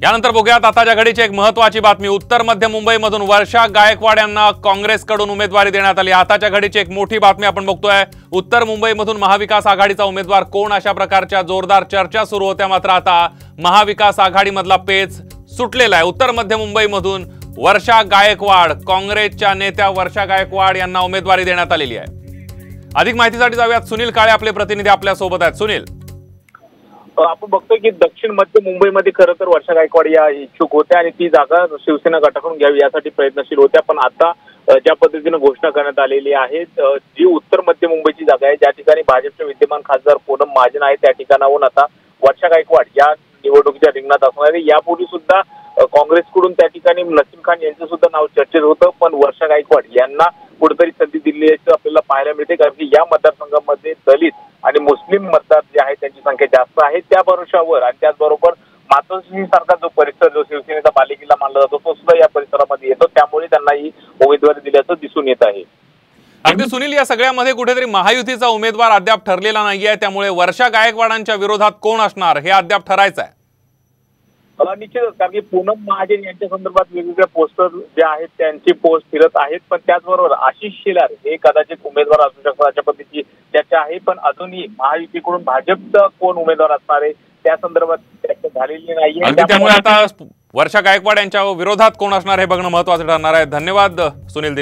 यानंतर बघूयात आताच्या घडीची एक महत्त्वाची बातमी। उत्तर मध्य मुंबईमधून वर्षा गायकवाड यांना काँग्रेसकडून उमेदवारी देण्यात आली। आताच्या घडीची एक मोठी बातमी आपण बघतोय। उत्तर मुंबईमधून महाविकास आघाडीचा उमेदवार कोण अशा प्रकारच्या जोरदार चर्चा सुरू होत्या, मात्र आता महाविकास आघाडीमधला पेच सुटलेला आहे। उत्तर मध्य मुंबईमधून वर्षा गायकवाड, काँग्रेसच्या नेत्या वर्षा गायकवाड यांना उमेदवारी देण्यात आलेली आहे। अधिक माहितीसाठी जाऊयात, सुनील काळे आपले प्रतिनिधी आपल्या सोबत आहेत। सुनील, आपण बघतोय की दक्षिण मध्य मुंबईमध्ये खरं तर वर्षा गायकवाड या इच्छुक होत्या आणि ती जागा शिवसेना गटाकडून घ्यावी यासाठी प्रयत्नशील होत्या। पण आता ज्या पद्धतीने घोषणा करण्यात आलेली आहे, जी उत्तर मध्य मुंबईची जागा आहे, ज्या ठिकाणी भाजपचे विद्यमान खासदार पूनम महाजन आहे, त्या ठिकाणाहून आता वर्षा गायकवाड या निवडणुकीच्या रिंगणात असणार आहे। यापूर्वी सुद्धा काँग्रेसकडून त्या ठिकाणी नसीम खान यांचं सुद्धा नाव चर्चेत होतं, पण वर्षा गायकवाड यांना कुठेतरी संधी दिली याचं आपल्याला पाहायला मिळते, कारण की या मतदारसंघामध्ये दलित आणि मुस्लिम मतदार जे आहेत त्यांची संख्या जास्त आहे। त्या भरोशावर आणि त्याचबरोबर मातोश्री सारखा जो परिसर, जो शिवसेनेचा बालेकिल्ला मानला जातो, तो सुद्धा या परिसरामध्ये येतो, त्यामुळे त्यांना ही उमेदवारी दिल्याचं दिसून येत आहे। अगदी सुनील, या सगळ्यामध्ये कुठेतरी महायुतीचा उमेदवार अद्याप ठरलेला नाहीये, त्यामुळे वर्षा गायकवाडांच्या विरोधात कोण असणार हे अद्याप ठरायचं आहे। निश्चितच, कारण की पूनम महाजन यांच्या संदर्भात वेगवेगळ्या पोस्टर जे आहेत त्यांची पोस्ट फिरत आहेत, पण त्याचबरोबर आशिष शेलार हे कदाचित उमेदवार असू शकतात अशा पद्धतीची चर्चा आहे। पण अजूनही महायुतीकडून भाजपचा कोण उमेदवार असणार आहे त्या संदर्भात चर्चा झालेली नाहीये। त्यामुळे आता वर्षा गायकवाड यांच्या विरोधात कोण असणार हे बघणं महत्त्वाचं ठरणार आहे। धन्यवाद सुनील।